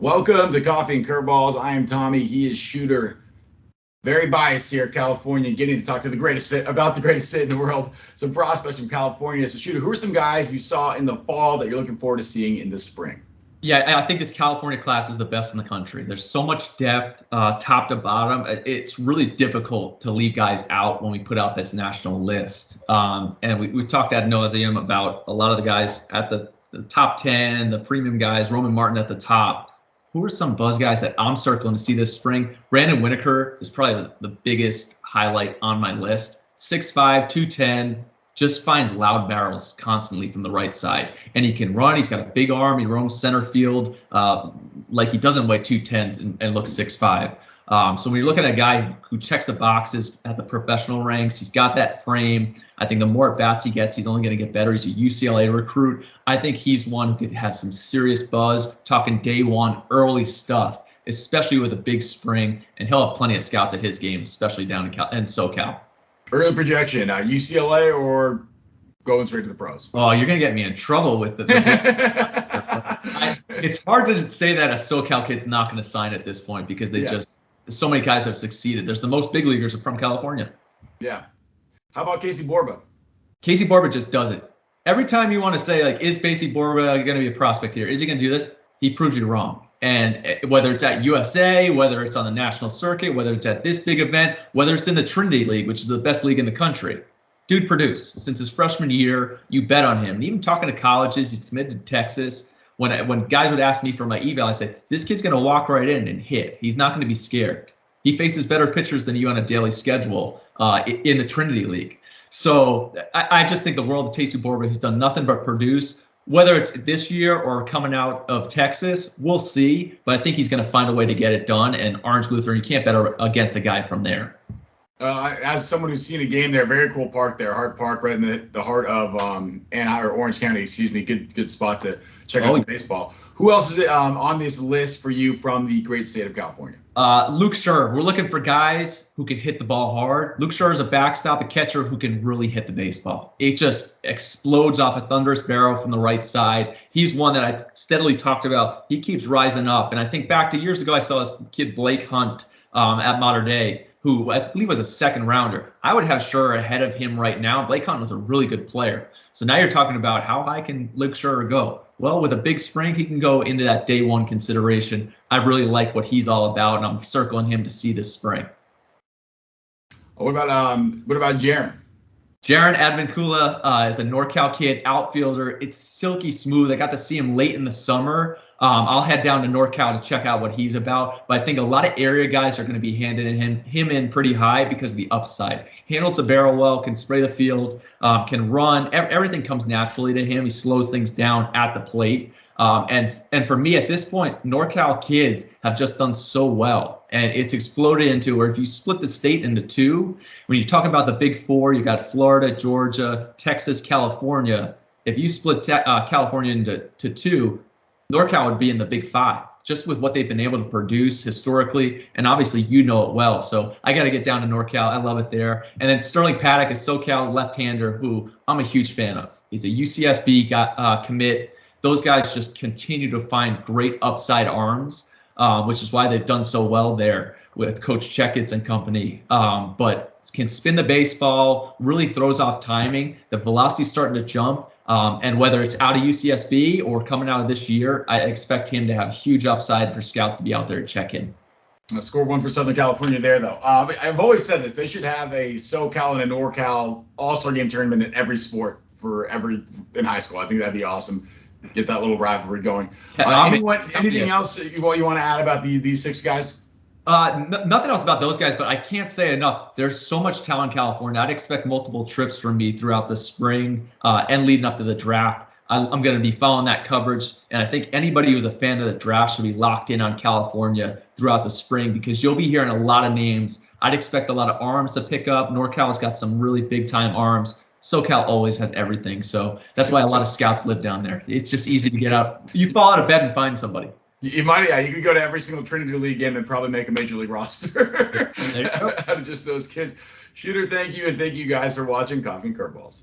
Welcome to Coffee and Curveballs. I am Tommy. He is Shooter. Very biased here, California, getting to talk to about the greatest city in the world. Some prospects from California. So, Shooter, who are some guys you saw in the fall that you're looking forward to seeing in the spring? Yeah, I think this California class is the best in the country. There's so much depth, top to bottom. It's really difficult to leave guys out when we put out this national list. And we've talked ad nauseum about a lot of the guys at the top 10, the premium guys, Roman Martin at the top. Who are some buzz guys that I'm circling to see this spring? Brandon Whitaker is probably the biggest highlight on my list. 6'5", 210. Just finds loud barrels constantly from the right side. And he can run. He's got a big arm. He roams center field like he doesn't weigh 210s and looks 6'5". So when you're looking at a guy who checks the boxes at the professional ranks, he's got that frame. I think the more at-bats he gets, he's only going to get better. He's a UCLA recruit. I think he's one who could have some serious buzz, talking day one, early stuff, especially with a big spring. And he'll have plenty of scouts at his game, especially down in SoCal. Early projection, UCLA or going straight to the pros? Oh, you're going to get me in trouble with it. It's hard to say that a SoCal kid's not going to sign at this point because so many guys have succeeded. There's the most big leaguers from California. Yeah. How about Casey Borba? Casey Borba just does it. Every time you want to say, like, is Casey Borba going to be a prospect here? Is he going to do this? He proves you wrong. And whether it's at USA, whether it's on the national circuit, whether it's at this big event, whether it's in the Trinity League, which is the best league in the country, dude produced. Since his freshman year, you bet on him. And even talking to colleges, he's committed to Texas. When guys would ask me for my eval, I said, this kid's going to walk right in and hit. He's not going to be scared. He faces better pitchers than you on a daily schedule in the Trinity League. So I just think the world of Casey Borba has done nothing but produce. Whether it's this year or coming out of Texas, we'll see. But I think he's going to find a way to get it done. And Orange Lutheran, you can't bet against a guy from there. As someone who's seen a game there, very cool park there, Hart Park, right in the heart of Orange County. Excuse me, good spot to check out some baseball. Who else is on this list for you from the great state of California? Luke Schur. We're looking for guys who can hit the ball hard. Luke Schur is a backstop, a catcher who can really hit the baseball. It just explodes off a thunderous barrel from the right side. He's one that I steadily talked about. He keeps rising up. And I think back to years ago, I saw this kid Blake Hunt at Mater Dei, who I believe was a second rounder. I would have Schur ahead of him right now. Blake Hunt was a really good player. So now you're talking about how high can Luke Schur go? Well, with a big spring, he can go into that day one consideration. I really like what he's all about, and I'm circling him to see this spring. What about Jaron? Jaron Advincula is a NorCal kid, outfielder. It's silky smooth. I got to see him late in the summer. I'll head down to NorCal to check out what he's about. But I think a lot of area guys are going to be handing him in pretty high because of the upside. Handles the barrel well, can spray the field, can run. Everything comes naturally to him. He slows things down at the plate. And for me at this point, NorCal kids have just done so well. And it's exploded into where if you split the state into two, when you talk about the big four, you got Florida, Georgia, Texas, California. If you split California into two, NorCal would be in the big five, just with what they've been able to produce historically. And obviously, you know it well. So I got to get down to NorCal. I love it there. And then Sterling Paddock is SoCal left-hander, who I'm a huge fan of. He's a UCSB commit. Those guys just continue to find great upside arms, which is why they've done so well there with Coach Checkitz and company. But can spin the baseball, really throws off timing. The velocity's starting to jump. And whether it's out of UCSB or coming out of this year, I expect him to have huge upside for scouts to be out there to check in. Score one for Southern California there, though. I've always said this. They should have a SoCal and a NorCal all-star game tournament in every sport in high school. I think that'd be awesome. Get that little rivalry going. Anything else you want to add about these six guys? Nothing else about those guys, but I can't say enough. There's so much talent in California. I'd expect multiple trips from me throughout the spring and leading up to the draft. I'm going to be following that coverage, and I think anybody who's a fan of the draft should be locked in on California throughout the spring because you'll be hearing a lot of names. I'd expect a lot of arms to pick up. NorCal's got some really big-time arms. SoCal always has everything, so that's why a lot of scouts live down there. It's just easy to get out. You fall out of bed and find somebody. You might, yeah. You could go to every single Trinity League game and probably make a major league roster out of just those kids. Shooter, thank you, and thank you guys for watching Coffee and Curveballs.